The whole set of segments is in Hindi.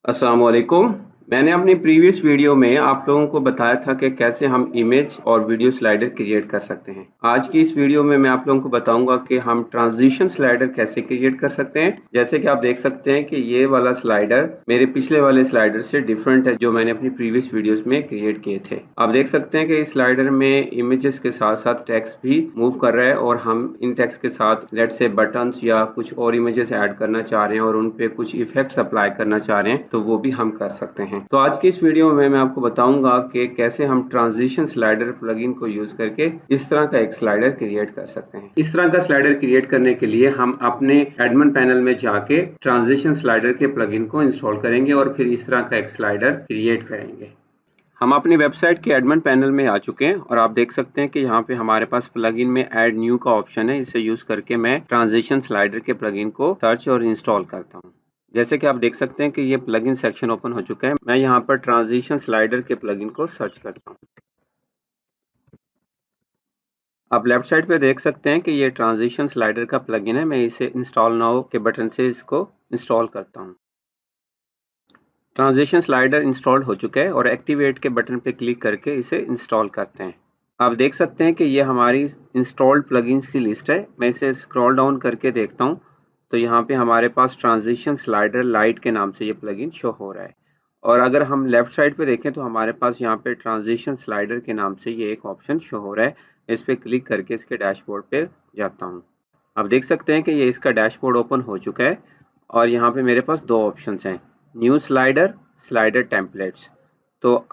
अस्सलाम वालेकुम। मैंने अपनी प्रीवियस वीडियो में आप लोगों को बताया था कि कैसे हम इमेज और वीडियो स्लाइडर क्रिएट कर सकते हैं। आज की इस वीडियो में मैं आप लोगों को बताऊंगा कि हम ट्रांजिशन स्लाइडर कैसे क्रिएट कर सकते हैं। जैसे कि आप देख सकते हैं कि ये वाला स्लाइडर मेरे पिछले वाले स्लाइडर से डिफरेंट है जो मैंने अपनी प्रीवियस वीडियोस में क्रिएट किए थे। आप देख सकते हैं कि इस स्लाइडर में इमेजेस के साथ साथ टेक्स्ट भी मूव कर रहा है और हम इन टेक्स्ट के साथ लेट्स से बटन्स या कुछ और इमेजेस ऐड करना चाह रहे हैं और उन पे कुछ इफेक्ट्स अप्लाई करना चाह रहे हैं तो वो भी हम कर सकते हैं। तो आज की इस वीडियो में मैं आपको बताऊंगा कि कैसे हम ट्रांजिशन स्लाइडर प्लगइन को यूज करके इस तरह का एक स्लाइडर क्रिएट कर सकते हैं। इस तरह का स्लाइडर क्रिएट करने के लिए हम अपने एडमिन पैनल में जाके ट्रांजिशन स्लाइडर के प्लगइन को इंस्टॉल करेंगे और फिर इस तरह का एक स्लाइडर क्रिएट करेंगे। हम अपनी वेबसाइट के एडमिन पैनल में आ चुके हैं और आप देख सकते हैं कि यहाँ पे हमारे पास प्लगइन में ऐड न्यू का ऑप्शन है। इसे यूज करके मैं ट्रांजिशन स्लाइडर के प्लगइन को सर्च और इंस्टॉल करता हूँ। जैसे कि आप देख सकते हैं कि ये प्लगइन सेक्शन ओपन हो चुका है। मैं यहाँ पर ट्रांजिशन स्लाइडर के प्लगइन को सर्च करता हूँ। आप लेफ्ट साइड पे देख सकते हैं कि ये ट्रांजिशन स्लाइडर का प्लगइन है। मैं इसे इंस्टॉल नाउ के बटन से इसको इंस्टॉल करता हूँ। ट्रांजिशन स्लाइडर इंस्टॉल हो चुका है और एक्टिवेट के बटन पे क्लिक करके इसे इंस्टॉल करते हैं। आप देख सकते हैं कि ये हमारी इंस्टॉल्ड प्लगइन्स की लिस्ट है। मैं इसे स्क्रॉल डाउन करके देखता हूँ तो यहाँ पे हमारे पास ट्रांजिशन स्लाइडर लाइट के नाम से ये प्लगइन शो हो रहा है। और अगर हम लेफ्ट साइड पे देखें तो हमारे पास यहाँ पे ट्रांजिशन स्लाइडर के नाम से ये एक ऑप्शन शो हो रहा है। इस पे क्लिक करके इसके डैशबोर्ड पे जाता हूँ। आप देख सकते हैं कि ये इसका डैशबोर्ड ओपन हो चुका है और यहाँ पे मेरे पास दो ऑप्शंस हैं, न्यू स्लाइडर, स्लाइडर टेम्पलेट्स। तो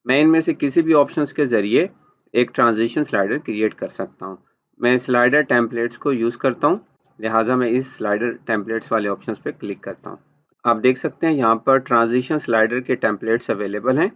मैं इनमें से किसी भी ऑप्शंस के ज़रिए एक ट्रांजिशन स्लाइडर क्रिएट कर सकता हूँ। मैं स्लाइडर टेम्पलेट्स को यूज़ करता हूँ, लिहाजा मैं इस स्लाइडर टेम्पलेट्स वाले ऑप्शंस पे क्लिक करता हूँ। आप देख सकते हैं यहाँ पर ट्रांजिशन स्लाइडर के टेम्पलेट्स अवेलेबल हैं।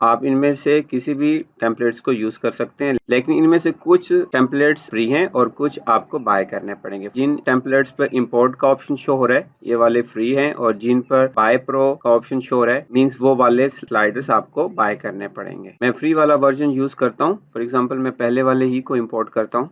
आप इनमें से किसी भी टेम्पलेट्स को यूज कर सकते हैं, लेकिन इनमें से कुछ टेम्पलेट्स फ्री हैं और कुछ आपको बाय करने पड़ेंगे। जिन टेम्पलेट्स पर इंपोर्ट का ऑप्शन शो हो रहा है ये वाले फ्री हैं और जिन पर बाय प्रो का ऑप्शन शो हो रहा है मींस वो वाले स्लाइडर्स आपको बाय करने पड़ेंगे। मैं फ्री वाला वर्जन यूज करता हूँ। फॉर एग्जाम्पल मैं पहले वाले ही को इम्पोर्ट करता हूँ।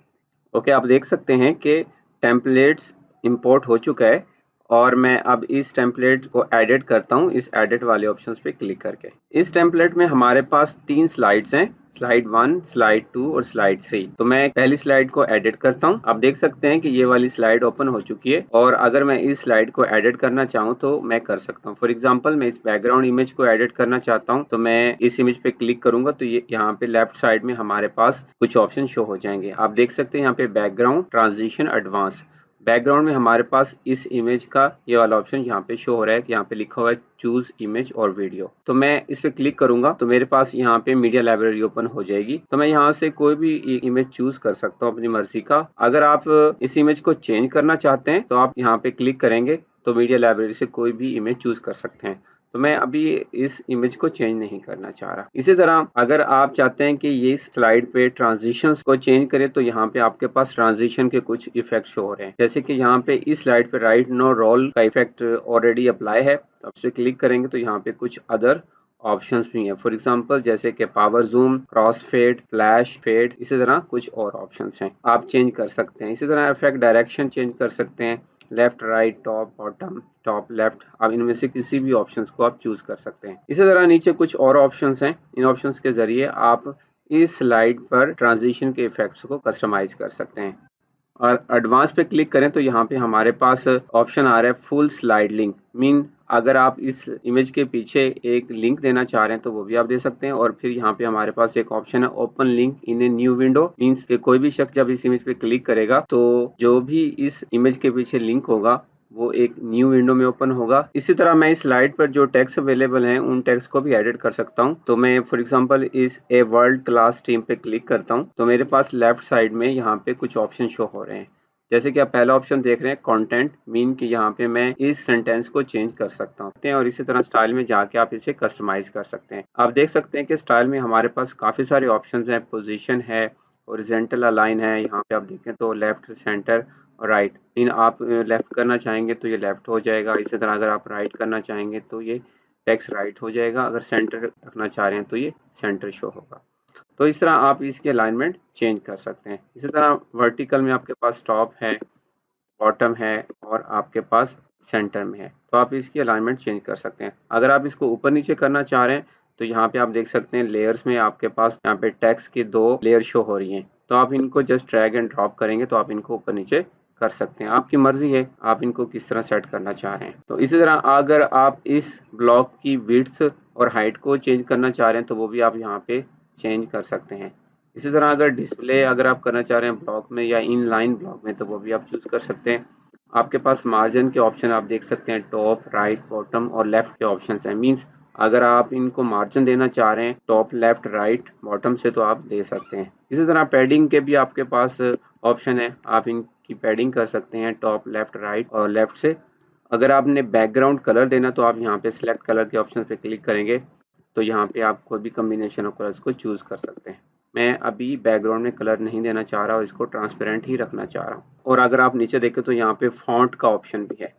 ओके, आप देख सकते हैं कि टेम्पलेट्स इंपोर्ट हो चुका है और मैं अब इस टेम्पलेट को एडिट करता हूँ इस एडिट वाले ऑप्शंस पे क्लिक करके। इस टेम्पलेट में हमारे पास 3 स्लाइड्स हैं, स्लाइड 1, स्लाइड 2 और स्लाइड 3। तो मैं पहली स्लाइड को एडिट करता हूँ। आप देख सकते हैं कि ये वाली स्लाइड ओपन हो चुकी है और अगर मैं इस स्लाइड को एडिट करना चाहूँ तो मैं कर सकता हूँ। फॉर एग्जाम्पल मैं इस बैकग्राउंड इमेज को एडिट करना चाहता हूँ तो मैं इस इमेज पे क्लिक करूंगा तो ये यहाँ पे लेफ्ट साइड में हमारे पास कुछ ऑप्शन शो हो जाएंगे। आप देख सकते हैं यहाँ पे बैकग्राउंड, ट्रांजिशन, एडवांस। बैकग्राउंड में हमारे पास इस इमेज का ये वाला ऑप्शन यहाँ पे शो हो रहा है कि यहाँ पे लिखा हुआ है चूज इमेज और वीडियो। तो मैं इस पे क्लिक करूंगा तो मेरे पास यहाँ पे मीडिया लाइब्रेरी ओपन हो जाएगी। तो मैं यहाँ से कोई भी इमेज चूज कर सकता हूँ अपनी मर्जी का। अगर आप इस इमेज को चेंज करना चाहते हैं तो आप यहाँ पे क्लिक करेंगे तो मीडिया लाइब्रेरी से कोई भी इमेज चूज कर सकते हैं। तो मैं अभी इस इमेज को चेंज नहीं करना चाह रहा। इसी तरह अगर आप चाहते हैं कि ये स्लाइड पे ट्रांजिशंस को चेंज करें तो यहाँ पे आपके पास ट्रांजिशन के कुछ इफेक्ट शो हो रहे हैं। जैसे कि यहाँ पे इस स्लाइड पे राइट नो रोल का इफेक्ट ऑलरेडी अप्लाई है। तो आप इसे क्लिक करेंगे तो यहाँ पे कुछ अदर ऑप्शंस भी हैं। फॉर एग्जांपल जैसे कि power zoom, cross fade, flash fade, इसी तरह कुछ और ऑप्शंस हैं, आप चेंज कर सकते हैं। इसी तरह इफेक्ट डायरेक्शन चेंज कर सकते हैं, left, right, top, bottom, top, left. आप इनमें से किसी भी ऑप्शंस को आप चूज कर सकते हैं। इसी तरह नीचे कुछ और ऑप्शंस हैं। इन ऑप्शंस के जरिए आप इस स्लाइड पर ट्रांजिशन के इफेक्ट्स को कस्टमाइज कर सकते हैं। और एडवांस पे क्लिक करें तो यहाँ पे हमारे पास ऑप्शन आ रहा है फुल स्लाइड लिंक। मीन अगर आप इस इमेज के पीछे एक लिंक देना चाह रहे हैं तो वो भी आप दे सकते हैं। और फिर यहाँ पे हमारे पास एक ऑप्शन है open link in a new window. Means कि कोई भी शख्स जब इस इमेज पे क्लिक करेगा तो जो भी इस इमेज के पीछे लिंक होगा वो एक न्यू विंडो में ओपन होगा। इसी तरह मैं इस स्लाइड पर जो टेक्स्ट अवेलेबल हैं उन टेक्स्ट को भी एडिट कर सकता हूं। तो मैं फॉर एग्जांपल इस ए वर्ल्ड क्लास टीम पे क्लिक करता हूं तो मेरे पास लेफ्ट साइड में यहाँ पे कुछ ऑप्शन शो हो रहे हैं। जैसे कि आप पहला ऑप्शन देख रहे हैं कंटेंट, मीन कि यहाँ पे मैं इस सेंटेंस को चेंज कर सकता हूँ। और इसी तरह स्टाइल में जाके आप इसे कस्टमाइज कर सकते हैं। आप देख सकते हैं कि स्टाइल में हमारे पास काफ़ी सारे ऑप्शंस हैं। पोजीशन है, हॉरिजॉन्टल अलाइन है, यहाँ पे आप देखें तो लेफ्ट, सेंटर और राइट। इन आप लेफ्ट करना चाहेंगे तो ये लेफ्ट हो जाएगा। इसी तरह अगर आप राइट करना चाहेंगे तो ये टेक्स्ट राइट हो जाएगा। अगर सेंटर रखना चाह रहे हैं तो ये सेंटर शो होगा। तो इस तरह आप इसकी अलाइनमेंट चेंज कर सकते हैं। इसी तरह वर्टिकल में आपके पास टॉप है, बॉटम है और आपके पास सेंटर में है, तो आप इसकी अलाइनमेंट चेंज कर सकते हैं। अगर आप इसको ऊपर नीचे करना चाह रहे हैं तो यहाँ पे आप देख सकते हैं लेयर्स में आपके पास यहाँ पे टेक्स्ट की 2 लेयर शो हो रही हैं, तो आप इनको जस्ट ड्रैग एंड ड्रॉप करेंगे तो आप इनको ऊपर नीचे कर सकते हैं। आपकी मर्जी है आप इनको किस तरह सेट करना चाह रहे हैं। तो इसी तरह अगर आप इस ब्लॉक की विड्थ और हाइट को चेंज करना चाह रहे हैं तो वो भी आप यहाँ पे चेंज कर सकते हैं। इसी तरह अगर डिस्प्ले अगर आप करना चाह रहे हैं ब्लॉक में या इन लाइन ब्लॉक में तो वो भी आप चूज कर सकते हैं। आपके पास मार्जिन के ऑप्शन आप देख सकते हैं, टॉप, राइट, बॉटम और लेफ्ट के ऑप्शन हैं। मीन्स अगर आप इनको मार्जिन देना चाह रहे हैं टॉप, लेफ्ट, राइट, बॉटम से तो आप दे सकते हैं। इसी तरह पैडिंग के भी आपके पास ऑप्शन है, आप इनकी पैडिंग कर सकते हैं टॉप, लेफ्ट, राइट और लेफ्ट से। अगर आपने बैकग्राउंड कलर देना तो आप यहाँ पे सिलेक्ट कलर के ऑप्शन पे क्लिक करेंगे तो यहाँ पे आप कोई भी कम्बिनेशन ऑफ कलर्स को चूज कर सकते हैं। मैं अभी बैकग्राउंड में कलर नहीं देना चाह रहा और इसको ट्रांसपेरेंट ही रखना चाह रहा हूँ। और अगर आप नीचे देखें तो यहाँ पे फॉन्ट का ऑप्शन भी है,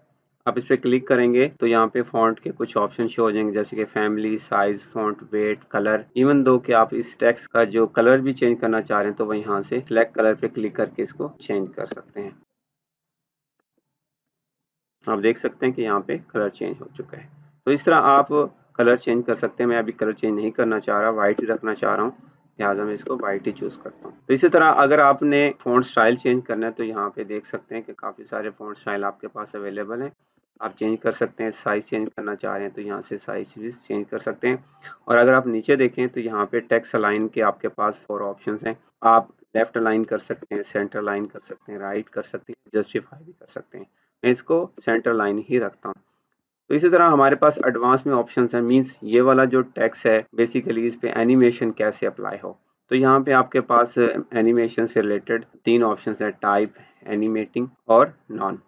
आप इस पर क्लिक करेंगे तो यहाँ पे फॉन्ट के कुछ ऑप्शन शो हो जाएंगे जैसे कि family, size, font, weight, colour. Even though कि आप इस टेक्स्ट का जो कलर भी चेंज करना चाह रहे हैं तो वो यहाँ से सिलेक्ट कलर पे क्लिक करके इसको चेंज कर सकते हैं। आप देख सकते हैं कि यहाँ पे कलर चेंज हो चुका है। तो इस तरह आप कलर चेंज कर सकते हैं। मैं अभी कलर चेंज नहीं करना चाह रहा, वाइट ही रखना चाह रहा हूँ, लिहाजा मैं इसको वाइट ही चूज करता हूँ। तो इसी तरह अगर आपने फ़ॉन्ट स्टाइल चेंज करना है तो यहाँ पे देख सकते हैं कि काफ़ी सारे फ़ॉन्ट स्टाइल आपके पास अवेलेबल हैं, आप चेंज कर सकते हैं। साइज़ चेंज करना चाह रहे हैं तो यहाँ से साइज़ भी चेंज कर सकते हैं। और अगर आप नीचे देखें तो यहाँ पे टेक्स्ट अलाइन के आपके पास 4 ऑप्शन हैं। आप लेफ्ट अलाइन कर सकते हैं, सेंटर अलाइन कर सकते हैं, राइट कर सकते हैं, जस्टिफाई भी कर सकते हैं। मैं इसको सेंटर लाइन ही रखता हूँ। तो इसी तरह हमारे पास एडवांस में ऑप्शंस हैं, मींस ये वाला जो टेक्स्ट है बेसिकली इस पे एनिमेशन कैसे अप्लाई हो। तो यहाँ पे आपके पास एनिमेशन से रिलेटेड 3 ऑप्शंस हैं, टाइप, एनिमेटिंग और नॉन।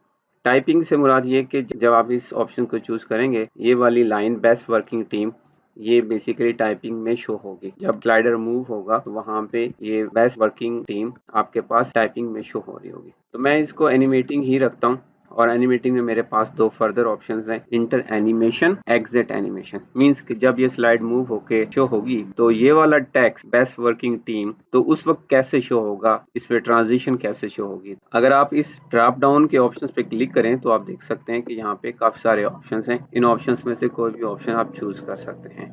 टाइपिंग से मुराद ये कि जब आप इस ऑप्शन को चूज करेंगे ये वाली लाइन बेस्ट वर्किंग टीम ये बेसिकली टाइपिंग में शो होगी। जब स्लाइडर मूव होगा तो वहाँ पे ये बेस्ट वर्किंग टीम आपके पास टाइपिंग में शो हो रही होगी। तो मैं इसको एनिमेटिंग ही रखता हूँ। और एनिमेटिंग में मेरे पास 2 फर्दर ऑप्शंस हैं, inter animation, exit animation. Means कि जब ये स्लाइड मूव होके शो होगी तो ये वाला टेक्स्ट बेस्ट वर्किंग टीम तो उस वक्त कैसे शो होगा, इस पे ट्रांजिशन कैसे शो होगी। अगर आप इस ड्रॉप डाउन के ऑप्शंस पे क्लिक करें तो आप देख सकते हैं कि यहाँ पे काफी सारे ऑप्शंस हैं। इन ऑप्शंस में से कोई भी ऑप्शन आप चूज कर सकते हैं।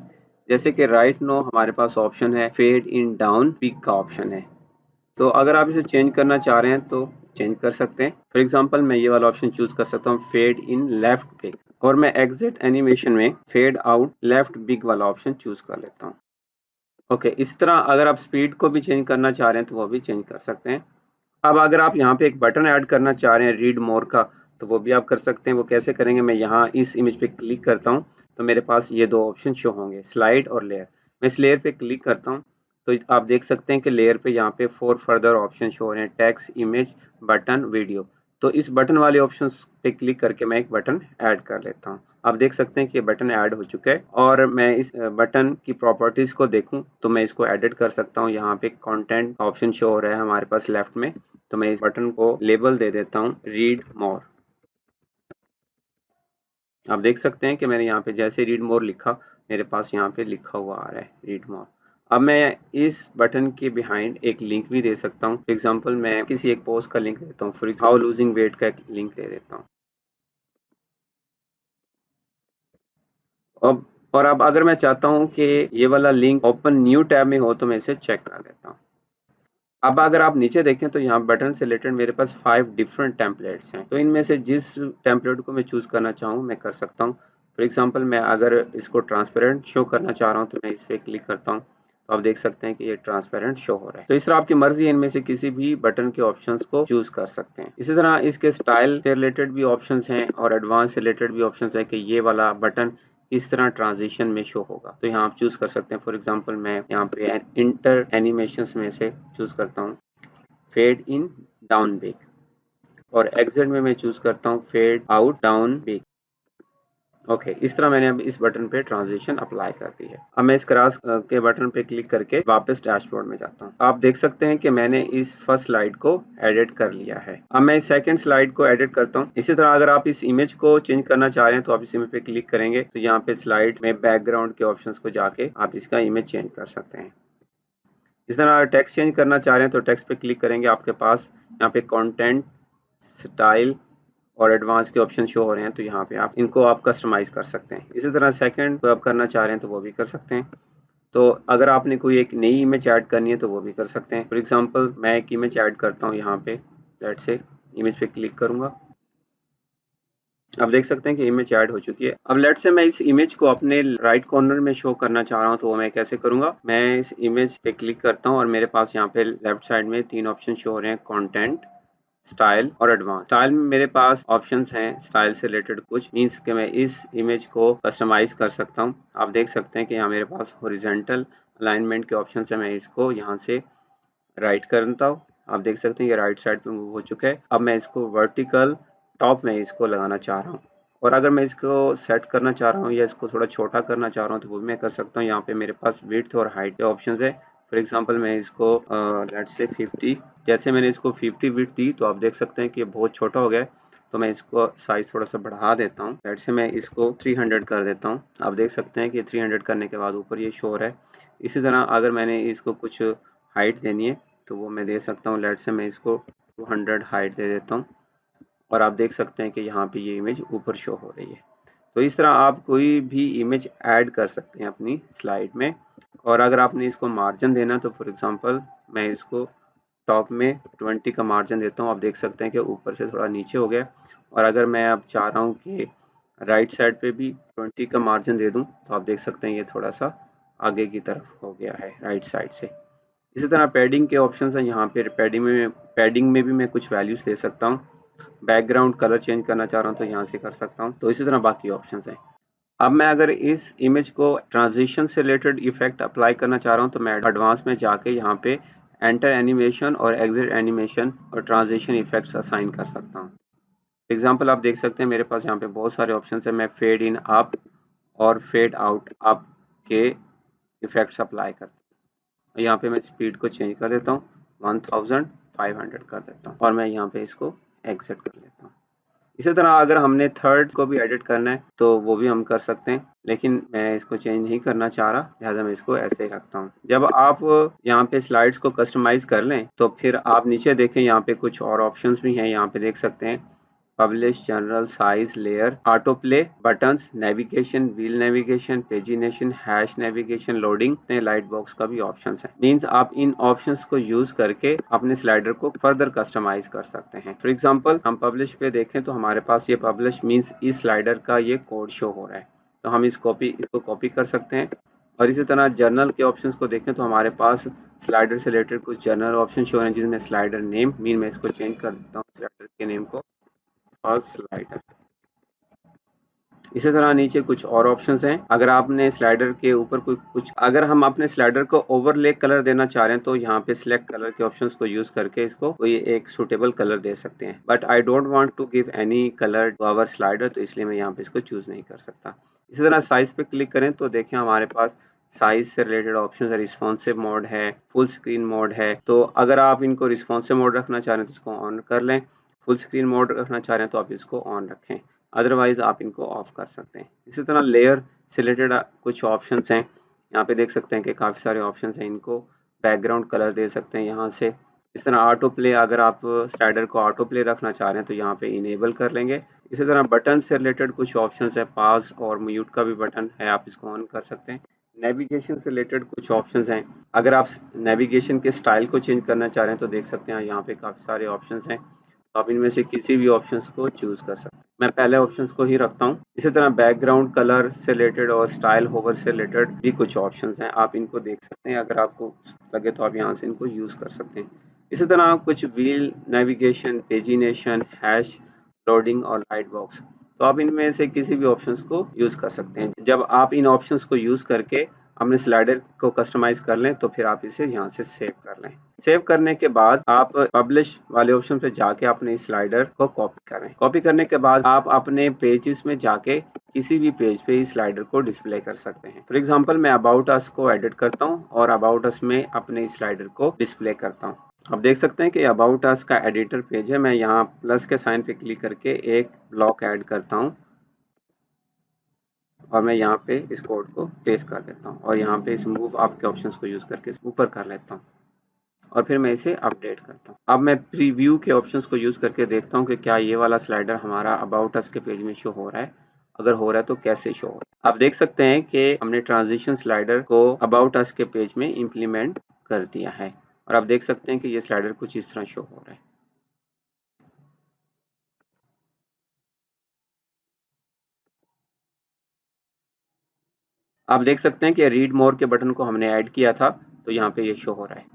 जैसे कि राइट नो हमारे पास ऑप्शन है, फेड इन डाउन पीक का ऑप्शन है। तो अगर आप इसे चेंज करना चाह रहे हैं तो चेंज कर सकते हैं। फॉर एग्जांपल मैं ये वाला ऑप्शन चूज कर सकता हूँ, फेड इन लेफ्ट बिग। और मैं एग्जिट एनिमेशन में फेड आउट लेफ्ट बिग वाला ऑप्शन चूज कर लेता हूँ। ओके, इस तरह अगर आप स्पीड को भी चेंज करना चाह रहे हैं तो वो भी चेंज कर सकते हैं। अब अगर आप यहाँ पे एक बटन ऐड करना चाह रहे हैं रीड मोर का तो वो भी आप कर सकते हैं। वो कैसे करेंगे, मैं यहाँ इस इमेज पे क्लिक करता हूँ तो मेरे पास ये 2 ऑप्शन शो होंगे, स्लाइड और लेयर। मैं इस लेयर पे क्लिक करता हूँ तो आप देख सकते हैं कि लेयर पे यहाँ पे 4 फर्दर ऑप्शन शो हो रहे हैं, टेक्स्ट, इमेज, बटन, वीडियो। तो इस बटन वाले ऑप्शन पे क्लिक करके मैं एक बटन ऐड कर लेता हूँ। आप देख सकते हैं कि ये बटन ऐड हो चुका है। और मैं इस बटन की प्रॉपर्टीज को देखूं तो मैं इसको एडिट कर सकता हूँ। यहाँ पे कंटेंट ऑप्शन शो हो रहा है हमारे पास लेफ्ट में, तो मैं इस बटन को लेबल दे देता हूँ रीड मोर। आप देख सकते हैं कि मैंने यहाँ पे जैसे रीड मोर लिखा मेरे पास यहाँ पे लिखा हुआ आ रहा है रीड मोर। अब मैं इस बटन के बिहाइंड एक लिंक भी दे सकता हूँ। फॉर एग्जांपल मैं किसी एक पोस्ट का लिंक देता हूँ, फॉर हाउ लूजिंग वेट का एक लिंक दे देता हूँ। अब और अब अगर मैं चाहता हूँ कि ये वाला लिंक ओपन न्यू टैब में हो तो मैं इसे चेक कर लेता हूँ। अब अगर आप नीचे देखें तो यहाँ बटन से रिलेटेड मेरे पास 5 डिफरेंट टेम्पलेट्स हैं। तो इनमें से जिस टेम्पलेट को मैं चूज करना चाहूँ मैं कर सकता हूँ। फॉर एग्जांपल मैं अगर इसको ट्रांसपेरेंट शो करना चाह रहा हूँ तो मैं इस पर क्लिक करता हूँ तो आप देख सकते हैं कि ये ट्रांसपेरेंट शो हो रहा है। तो इस तरह आपकी मर्जी है, इनमें से किसी भी बटन के ऑप्शंस को चूज कर सकते हैं। इसी तरह इसके स्टाइल से रिलेटेड भी ऑप्शंस हैं और एडवांस से रिलेटेड भी ऑप्शंस है कि ये वाला बटन इस तरह ट्रांजिशन में शो होगा। तो यहाँ आप चूज कर सकते हैं। फॉर एग्जांपल मैं यहाँ पे इंटर एनिमेशंस में से चूज करता हूँ फेड इन डाउन बिग और एग्जिट में मैं चूज करता हूँ fade out down big. Okay, इस तरह मैंने अब इस बटन पे ट्रांजिशन अप्लाई कर दी है। अब मैं इस क्रॉस के बटन पे क्लिक करके वापस डैशबोर्ड में जाता हूँ। आप देख सकते हैं कि मैंने इस फर्स्ट स्लाइड को एडिट कर लिया है। अब मैं इस सेकंड स्लाइड को एडिट करता हूँ। इसी तरह अगर आप इस इमेज को चेंज करना चाह रहे हैं तो आप इस इमेज पे क्लिक करेंगे तो यहाँ पे स्लाइड में बैकग्राउंड के ऑप्शन को जाके आप इसका इमेज चेंज कर सकते हैं। इस तरह टेक्स्ट चेंज करना चाह रहे हैं तो टेक्स्ट पे क्लिक करेंगे, आपके पास यहाँ पे कंटेंट, स्टाइल और एडवांस के ऑप्शन शो हो रहे हैं, तो यहाँ पे आप इनको आप कस्टमाइज कर सकते हैं। इसी तरह सेकंड को आप करना चाह रहे हैं तो वो भी कर सकते हैं। तो अगर आपने कोई एक नई इमेज ऐड करनी है तो वो भी कर सकते हैं। फॉर एग्जांपल मैं एक इमेज ऐड करता हूँ यहाँ पे, लेट्स से इमेज पे क्लिक करूंगा। अब देख सकते हैं कि इमेज ऐड हो चुकी है। अब लेट्स से मैं इस इमेज को अपने राइट कॉर्नर में शो करना चाह रहा हूँ, तो वो मैं कैसे करूंगा। मैं इस इमेज पे क्लिक करता हूँ और मेरे पास यहाँ पे लेफ्ट साइड में 3 ऑप्शन शो हो रहे हैं, कंटेंट, स्टाइल और एडवांस। स्टाइल में मेरे पास ऑप्शंस हैं स्टाइल से रिलेटेड, कुछ मीन्स कि मैं इस इमेज को कस्टमाइज कर सकता हूँ। आप देख सकते हैं कि यहाँ मेरे पास हॉरिजॉन्टल अलाइनमेंट के ऑप्शन है। मैं इसको यहाँ से राइट करता हूँ। आप देख सकते हैं ये राइट साइड पे मूव हो चुका है। अब मैं इसको वर्टिकल टॉप में इसको लगाना चाह रहा हूँ, और अगर मैं इसको सेट करना चाह रहा हूँ या इसको थोड़ा छोटा करना चाह रहा हूँ तो वो भी मैं कर सकता हूँ। यहाँ पे मेरे पास विड्थ और हाइट के ऑप्शन है। फॉर एग्जांपल मैं इसको लेट्स से 50, जैसे मैंने इसको 50 विड्थ दी तो आप देख सकते हैं कि ये बहुत छोटा हो गया है। तो मैं इसको साइज थोड़ा सा बढ़ा देता हूँ। लेट्स से मैं इसको 300 कर देता हूँ। आप देख सकते हैं कि 300 करने के बाद ऊपर ये शो हो रहा है। इसी तरह अगर मैंने इसको कुछ हाइट देनी है तो वो मैं दे सकता हूँ। लेट्स से मैं इसको 200 हाइट दे देता हूँ, और आप देख सकते हैं कि यहाँ पे ये इमेज ऊपर शो हो रही है। तो इस तरह आप कोई भी इमेज ऐड कर सकते हैं अपनी स्लाइड में। और अगर आपने इसको मार्जिन देना तो फॉर एग्जांपल मैं इसको टॉप में 20 का मार्जिन देता हूँ। आप देख सकते हैं कि ऊपर से थोड़ा नीचे हो गया। और अगर मैं अब चाह रहा हूँ कि राइट साइड पे भी 20 का मार्जिन दे दूँ तो आप देख सकते हैं ये थोड़ा सा आगे की तरफ हो गया है राइट साइड से। इसी तरह पैडिंग के ऑप्शन हैं। यहाँ पे पैडिंग में भी मैं कुछ वैल्यूज दे सकता हूँ। बैकग्राउंड कलर चेंज करना चाह रहा हूँ तो यहाँ से कर सकता हूँ। तो इसी तरह बाकी ऑप्शंस हैं। अब मैं अगर इस इमेज को ट्रांजिशन से रिलेटेड इफेक्ट अप्लाई करना चाह रहा हूँ तो मैं एडवांस में जाके यहाँ पे एंटर एनिमेशन और एग्जिट एनिमेशन और ट्रांजिशन इफेक्ट्स असाइन कर सकता हूँ। एग्जाम्पल आप देख सकते हैं मेरे पास यहाँ पे बहुत सारे ऑप्शन है। मैं फेड इन अप और फेड आउट अप के इफेक्ट्स अप्लाई करता हूँ। यहाँ पे मैं स्पीड को चेंज कर देता हूँ, 1500 कर देता हूँ, और मैं यहाँ पे इसको एग्जिट कर लेता हूँ। इसी तरह अगर हमने थर्ड को भी एडिट करना है तो वो भी हम कर सकते हैं, लेकिन मैं इसको चेंज नहीं करना चाह रहा, लिहाजा मैं इसको ऐसे ही रखता हूँ। जब आप यहाँ पे स्लाइड्स को कस्टमाइज कर लें तो फिर आप नीचे देखें, यहाँ पे कुछ और ऑप्शंस भी हैं। यहाँ पे देख सकते हैं publish, general, size, layer, auto play, buttons, navigation, wheel navigation, pagination, hash navigation, loading, light box का भी ऑप्शन है। मीन्स आप इन ऑप्शंस को यूज करके अपने स्लाइडर को फर्दर कस्टमाइज कर सकते हैं। फॉर एग्जांपल हम पब्लिश पे देखें तो हमारे पास ये पब्लिश मीन्स इस स्लाइडर का ये कोड शो हो रहा है, तो हम इसको कॉपी कर सकते हैं। और इसी तरह जर्नल के ऑप्शंस को देखें तो हमारे पास स्लाइडर से रिलेटेड कुछ जर्नल ऑप्शन शो हैं, जिसमें स्लाइडर नेम मीन मैं इसको चेंज कर देता हूँ, स्लाइडर के नेम को फर्स्ट स्लाइडर। इसी तरह नीचे कुछ और ऑप्शंस हैं। अगर आपने स्लाइडर के ऊपर कोई कुछ अगर हम अपने स्लाइडर को ओवरले कलर देना चाह रहे हैं तो यहाँ पे सिलेक्ट कलर के ऑप्शंस को यूज करके इसको कोई एक सुटेबल कलर दे सकते हैं। But I don't want to give any colour to our slider, तो इसलिए मैं यहाँ पे इसको चूज नहीं कर सकता। इसी तरह साइज पे क्लिक करें तो देखें हमारे पास साइज से रिलेटेड ऑप्शन है, रिस्पॉन्सिव मोड है, फुल स्क्रीन मोड है। तो अगर आप इनको रिस्पॉन्सिव मोड रखना चाह रहे हैं तो इसको ऑन कर लें, फुल स्क्रीन मोड रखना चाह रहे हैं तो आप इसको ऑन रखें, अदरवाइज आप इनको ऑफ कर सकते हैं। इसी तरह लेयर से रिलेटेड कुछ ऑप्शंस हैं। यहाँ पे देख सकते हैं कि काफ़ी सारे ऑप्शंस हैं। इनको बैकग्राउंड कलर दे सकते हैं यहाँ से। इस तरह ऑटो प्ले, अगर आप स्लाइडर को ऑटो प्ले रखना चाह रहे हैं तो यहाँ पे इनेबल कर लेंगे। इसी तरह बटन से रिलेटेड कुछ ऑप्शंस है, पास और म्यूट का भी बटन है, आप इसको ऑन कर सकते हैं। नेविगेशन से रिलेटेड कुछ ऑप्शंस हैं। अगर आप नेविगेशन के स्टाइल को चेंज करना चाह रहे हैं तो देख सकते हैं यहाँ पे काफ़ी सारे ऑप्शंस हैं, तो आप इनमें से किसी भी ऑप्शंस को चूज कर सकते हैं। मैं पहले ऑप्शंस को ही रखता हूँ। इसी तरह बैकग्राउंड कलर से रिलेटेड और स्टाइल होवर से रिलेटेड भी कुछ ऑप्शंस हैं, आप इनको देख सकते हैं। अगर आपको लगे तो आप यहाँ से इनको यूज कर सकते हैं। इसी तरह कुछ wheel navigation, pagination, hash, loading और लाइट बॉक्स, तो आप इनमें से किसी भी ऑप्शंस को यूज कर सकते हैं। जब आप इन ऑप्शंस को यूज करके अपने स्लाइडर को कस्टमाइज कर लें तो फिर आप इसे यहाँ से सेव कर लें। सेव करने के बाद आप पब्लिश वाले ऑप्शन पे जाके अपने स्लाइडर को कॉपी करें। कॉपी करने के बाद आप अपने पेजेस में जाके किसी भी पेज पे इस स्लाइडर को डिस्प्ले कर सकते हैं। फॉर एग्जांपल मैं अबाउट अस को एडिट करता हूँ और अबाउट अस में अपने स्लाइडर को डिस्प्ले करता हूँ। आप देख सकते हैं कि अबाउट अस का एडिटर पेज है। मैं यहाँ प्लस के साइन पे क्लिक करके एक ब्लॉक ऐड करता हूँ और मैं यहाँ पे इस कोड को पेस्ट कर देता हूँ और यहाँ पे इस मूव अप के ऑप्शंस को यूज करके ऊपर कर लेता हूँ। और फिर मैं इसे अपडेट करता हूँ। अब मैं प्रीव्यू के ऑप्शंस को यूज़ करके देखता हूँ कि क्या ये वाला स्लाइडर हमारा अबाउट अस के पेज में शो हो रहा है। अगर हो रहा है तो कैसे शो हो रहा है। आप देख सकते हैं कि हमने ट्रांजिशन स्लाइडर को अबाउट अस के पेज में इम्प्लीमेंट कर दिया है और आप देख सकते हैं कि ये स्लाइडर कुछ इस तरह शो हो रहा है। आप देख सकते हैं कि रीड मोर के बटन को हमने ऐड किया था तो यहाँ पे ये शो हो रहा है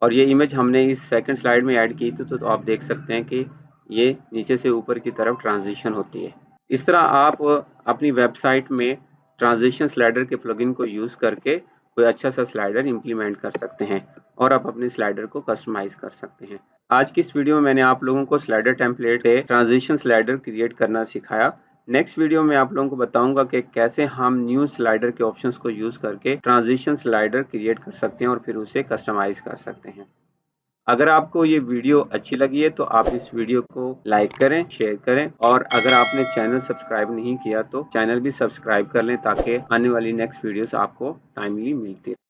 और ये इमेज हमने इस सेकंड स्लाइड में ऐड की थी तो आप देख सकते हैं कि ये नीचे से ऊपर की तरफ ट्रांजिशन होती है। इस तरह आप अपनी वेबसाइट में ट्रांजिशन स्लाइडर के प्लगइन को यूज़ करके कोई अच्छा सा स्लाइडर इम्प्लीमेंट कर सकते हैं और आप अपने स्लाइडर को कस्टमाइज कर सकते हैं। आज की इस वीडियो में मैंने आप लोगों को स्लाइडर टेम्पलेट से ट्रांजिशन स्लाइडर क्रिएट करना सिखाया। नेक्स्ट वीडियो में आप लोगों को बताऊंगा कि कैसे हम न्यू स्लाइडर के ऑप्शंस को यूज़ करके ट्रांजिशन स्लाइडर क्रिएट कर सकते हैं और फिर उसे कस्टमाइज कर सकते हैं। अगर आपको ये वीडियो अच्छी लगी है तो आप इस वीडियो को लाइक करें, शेयर करें और अगर आपने चैनल सब्सक्राइब नहीं किया तो चैनल भी सब्सक्राइब कर लें ताकि आने वाली नेक्स्ट वीडियोस आपको टाइमली मिलती रहे।